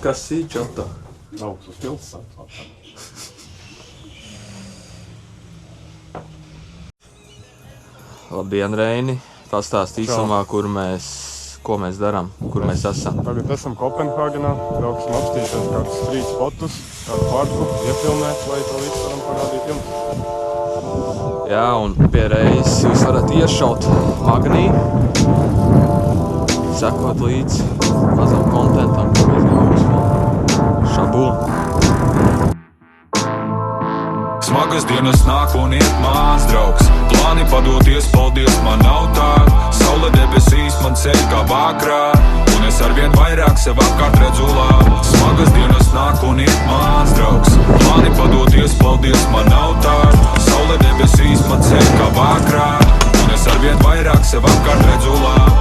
Kas ir čatā? Brauks uz pilsētu. Labdien, Reini. Pastāst īsumā, ko mēs darām, kur mēs esam. Tagad esam Kopenhāgenā, brauksim apstīties kādus street spotus, kādu parku, iefilmēt, lai to visu varam parādīt jums. Jā, un pie reizes jūs varat iešaut Magnī, sekot līdzi mazam kontentam, ko mēs gribam uzfilmēt. Šabum! Smagas dienas nāk un iet mans draugs. Plāni padoties, paldies, man nav tā. Saule debesīs man ceļ kā vakrā, un es arvien vairāk sev apkārt redzu labu. Smagas dienas nāk un iet mans draugs. Plāni padoties, paldies, man nav tā. Saule debesīs man ceļ kā vakrā, un es arvien vairāk sev apkārt redzu labu.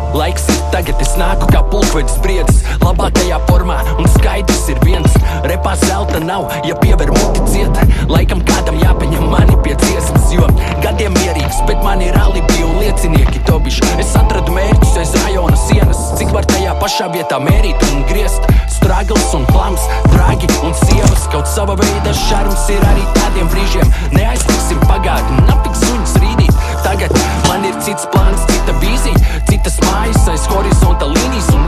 Laiks ir tagad, es nāku kā pulkvedis briedis, labākajā formā, un skaidrs ir viens. Repā zelta nav, ja piever muti cieta. Laikam kādam jāpaņem mani pie dziesmas, jo gadiem mierīgs, bet man ir alibi un liecinieki tobiši. Es atradu mērķus aiz rajona sienas, cik var tajā pašā vietā mērīt un griezt. Struggles un plams, dragi un sievas, kaut sava veida šarms ir arī tādiem brīžiem. Neaiztiksim pagātni, napik suņas rīdīt. Tagad man ir cits plāns, cita vīzija, citas mājas aiz horizonta līnijas. Un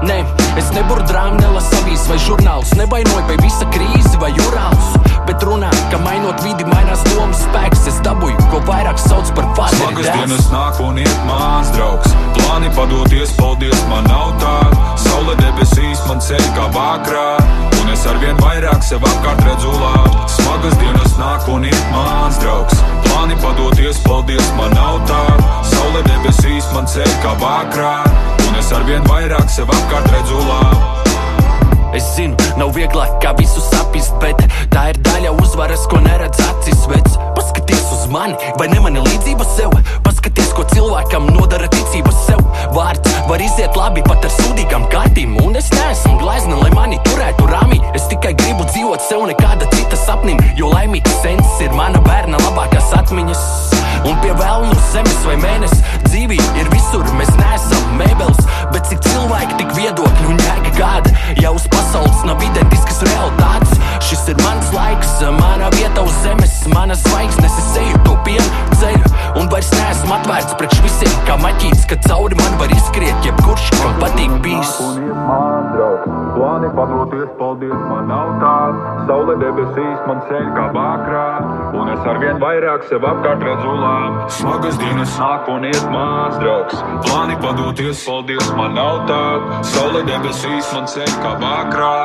ne, es neburu drāmu, nelasu avīzes vai žurnālus, nevainoju vai visa krīzi vai urālus, bet runā, ka mainot vidi mainās domas spēks. Es dabūju, ko vairāk sauc par fateri dēls. Smagas dienas nāk un iet mans draugs. Plāni padoties, paldies, man nav tā. Saule debesīs man ceļ kā vakrā, un es arvien vairāk sev apkārt redzu labu. Smagas dienas nāk un iet mans draugs. Plāni padoties, paldies, man nav tā. Saule debesīs man ceļ kā vakrā, un es arvien vairāk sev apkārt redzu labu. Es zinu, nav vieglāk kā visu sapist, bet tā ir daļa uzvaras, ko neredz acis. Vec, paskaties uz mani, vai ne mani līdzība sev? Paskaties, ko cilvēkam nodara ticība sev. Vārds var iziet labi pat ar sūdīgām kārtīm, un es neesmu glezna, lai mani turētu rāmī. Es tikai gribu dzīvot sev, nekāda cita sapnim, jo laimīgs sens ir mana bērna labākās atmiņas. Un pie vēlnu zemes vai mēnesis dzīvība ir visur, mēs neesam mēbeles, bet cik cilvēki, tik viedokļi un jēga kāda. Ja uz pasaules nav identiskas realitātes, šis ir mans laiks, mana vieta uz zemes, mana zvaigznes, es eju to pienu ceļu, un vairs neesmu atvērts priekš visiem kā maķītis, ka cauri man var izskriet jebkurš, kam patīk bijis. Plāni padoties, paldies, man nav tā. Saule debesīs man ceļ kā vakrā, un es arvien vairāk sev apkārt redzu labu. Smagas dienas nāk un iet mans draugs. Plāni padoties, paldies, man nav tā. Saule debesīs man ceļ kā vakrā,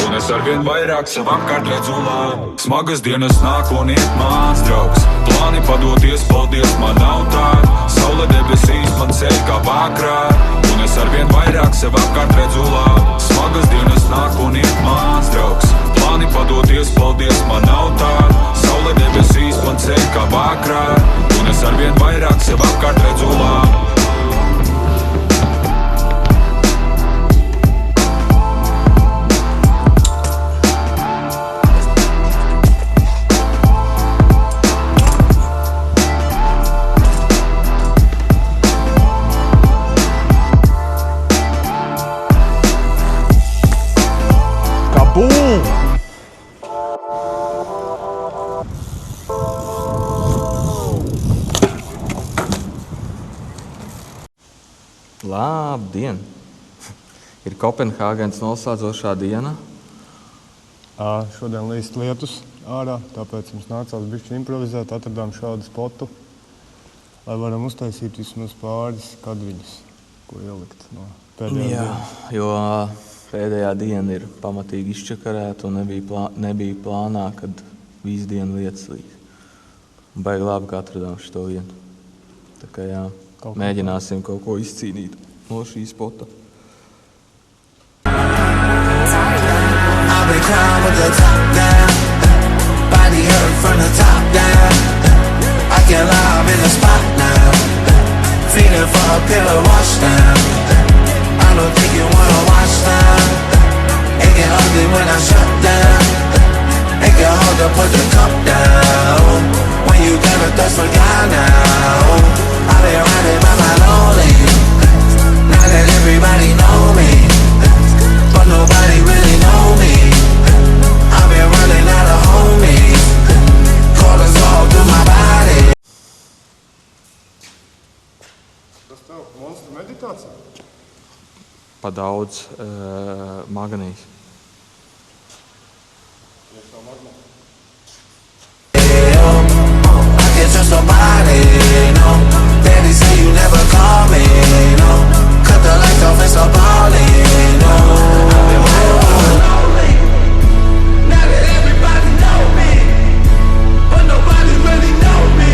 un es arvien vairāk sev apkārt redzu labu. Smagas dienas nāk un iet mans draugs. Plāni padoties, paldies, man nav tā. Saule debesīs man ceļ kā vakrā, un es arvien vairāk sev apkārt redzu labu. Smagas dienas nāk un iet mans draugs. Plāni padoties, paldies, man nav tā. Saule debesīs man ceļ kā vakrā, un es arvien vairāk sev apkārt redzu labu. Labdien! Ir Kopenhāgenes noslēdzošā diena. Šodien līst lietus ārā, tāpēc mums nācās bišķi improvizēt, atradām šādu spotu, lai varam uztaisīt vismaz pāris kadriņus, ko ielikt no pēdējā dienas. Jo pēdējā diena ir pamatīgi izčakarēta un nebija plānā, kad visu dienu lietas līs. Baigi labi, ka atradām šito vietu. Tā kā jā, mēģināsim kaut ko izcīnīt no šī spota. I've been crying with the top down, body hurt from the top down. I can't lie, I'm in the spot now, feeling for a pill of wash down. I don't think you wanna watch now. It get ugly when I shut down. It get hard to put the cup down when you got a thirst for God now. I've been riding by my lonely, now that everybody know me, but nobody Tas tev monstru meditācija? Pa daudz magnīs. I can't trust nobody, no. Daddy say you never call me, no. Cut the lights off and stop balling, no. Now that everybody know me, but nobody really know me.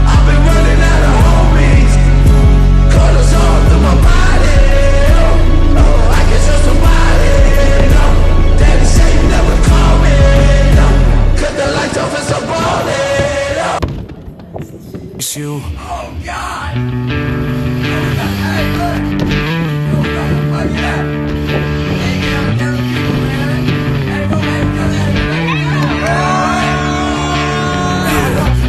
I've been running out of homies, colors all through my body. Oh, I can't trust nobody, no. Daddy say you never call me, no. Cut the lights off and stop balling, no. It's you. Oh God. Hey, look. What is that?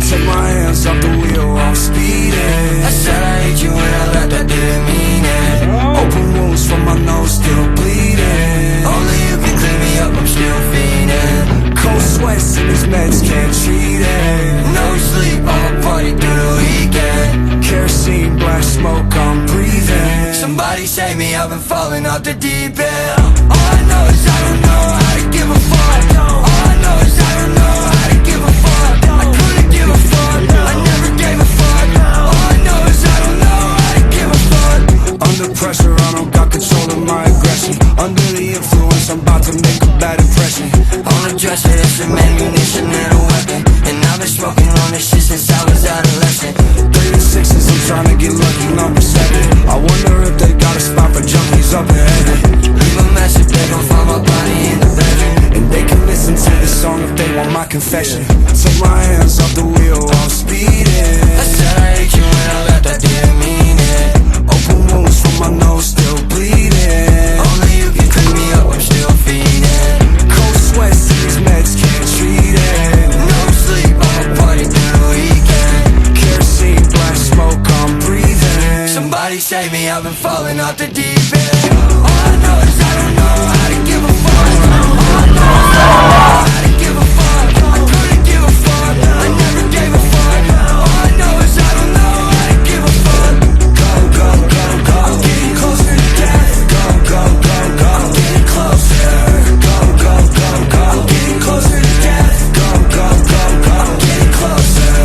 Take my hands off the wheel, I'm speeding. I said I hate you and I left, I didn't mean it. Open wounds from my nose, still bleeding. Only you can clean me up, I'm still fiending. Cold sweats and these meds can't treat it. No sleep, I'ma party through the weekend. Kerosene, black smoke, I'm breathing. Somebody save me, I've been falling off the deep end. All I know is I don't know how to give a fuck. All I know is I don't know how to give a fuck. I couldn't give a fuck, I never gave a fuck. All I know is I don't know how to give a fuck. Under pressure, I don't got control of my aggression. Under the influence, I'm about to make a bad impression. On a dresser, it's some ammunition and a weapon. And I've been smoking on this shit since I was adolescent. 36s, I'm trying to get lucky, number 7. I wonder if they got a spot for junkies up in heaven. Leave a message, they gon' find my body in the bedroom. And they can listen to this song if they want my confession. Take my hands off the wheel, I'm speeding. I said I hate you when I left, I didn't mean it. Open wounds from my nose, still bleeding. Only you can clean me up, I'm still feeding. Cold sweats and these meds can't treat it. No sleep, I'ma party through the weekend. Kerosene, black smoke, I'm breathing. Somebody save me, I've been falling off the deep end. All I know is I don't know how to give a fuck. All I know is I don't know how to give a fuck. I couldn't give a fuck, I never gave a fuck. All I know is I don't know how to give a fuck. Go, go, go, go, I'm getting closer to death. Go, go, go, go, I'm getting closer. Go, go, go, go, I'm getting closer to death. Go, go, go, go, I'm getting closer.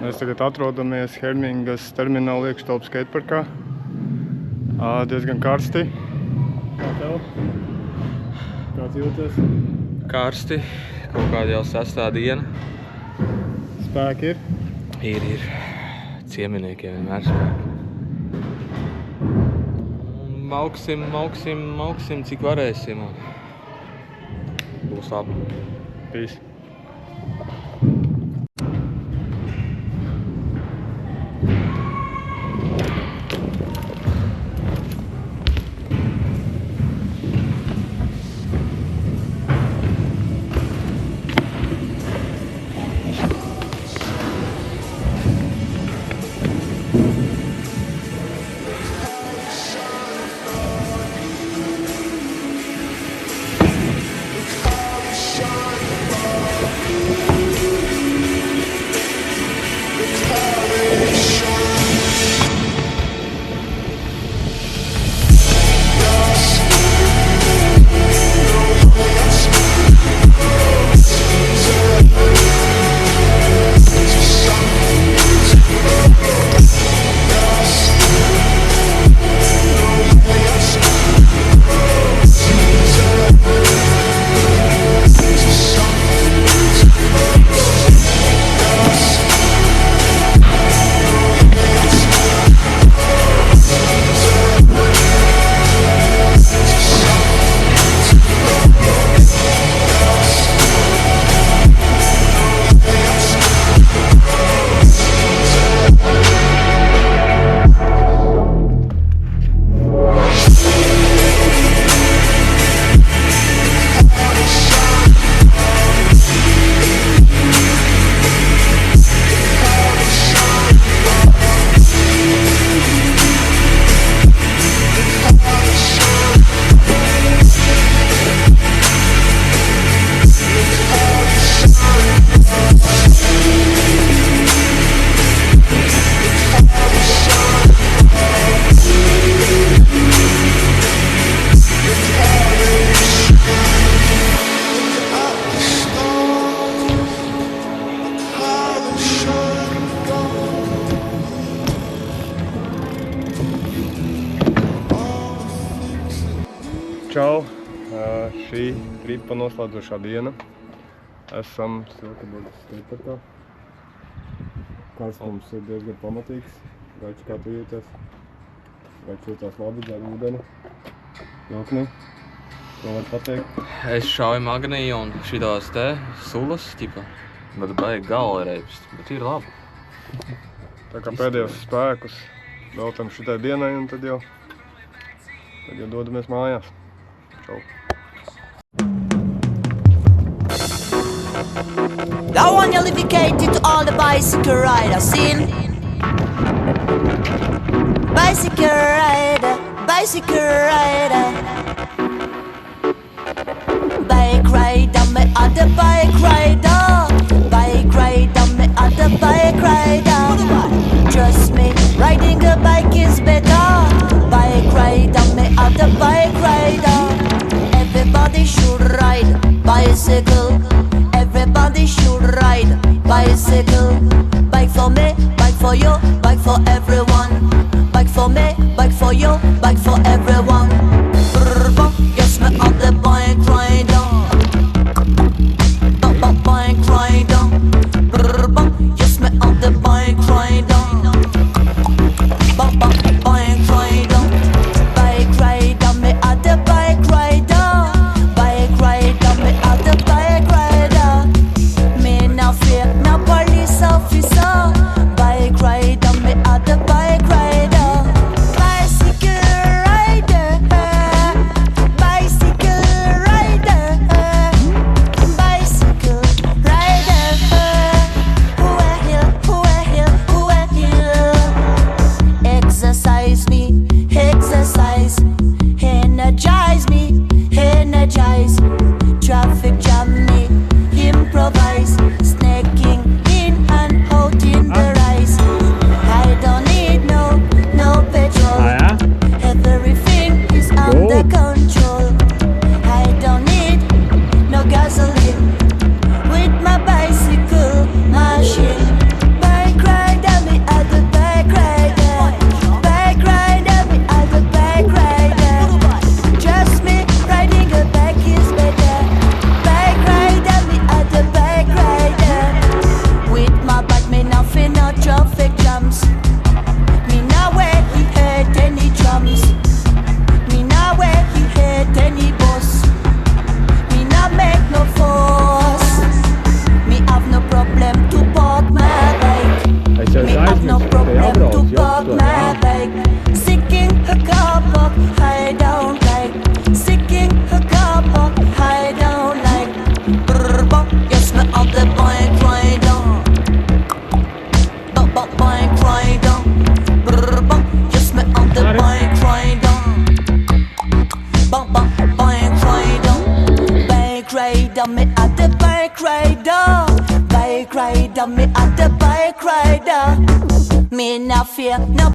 Mēs tagad atrodamies Hermingas termināla iekštelpu skateparkā. Diezgan karsti. Kā tev? Kāds jūties? Karsti, kaut kāda jau 6. diena. Spēki ir? Ir. Cieminiekiem vienmēr spēki. Mauksim, cik varēsim. Būs labi. Peace. Shine. šī tripa noslēdzošā diena. Esam Silkeborgas skateparkā. Karstums ir diezgan pamatīgs. Gaiči, kā tu jūties? Gaiči jūtās labi, dzer ūdeni. Jokni, ko var pateikt? Es šauju magniju un šitās te sulas, ķipa, bet baigi galva reipst, bet ir labi. Tā kā pēdējos spēkus veltam šitai dienai un tad jau dodamies mājās. Čau! I want you dedicated to all the bicycle riders, seen? Bicycle rider, bicycle rider. Bike rider, me other bike rider. Bike rider, me other bike rider. Trust me, riding a bike is better. Bike rider, me other bike rider. Everybody should ride bicycle. Everybody should ride bicycle. Bike for me, bike for you, bike for everyone. Bike for me, bike for you, bike for everyone. Yes, me on the bike rider. Bike rider. Yes, me on the bike rider. Bike rider. Bike rider, me on the bike rider. Bike rider, me on the bike rider. Me no fear no police officer. Bike rider, me on the bike rider. Bicycle rider, bicycle rider, bicycle rider. Who are here? Who are here? Who are here? Exercise me, exercise, energize me, energize. Traffic jam me, improvise, snaking in and out in the rise. I don't need no petrol. Everything is under control. I don't need no gasoline with my bicycle machine. Bike rider, me at the bike rider. Bike rider, me at the bike rider. Trust me, riding a bike is better. Bike rider, me at the bike rider. With my bike, me nothing, no traffic jams. Me now where he hurt any drums. Me now where he hurt any bus. Me now make no fuss. Me have no problem to park my bike. Me have no problem to park my bike. Seeking a car park, I don't like. Seeking a car park, I don't like. Yes, me on the bike rider. Bike rider. Yes, me on the bike rider. Bike rider. Bike rider, me at the bike rider. Bike rider, me at the bike rider. Me no fear no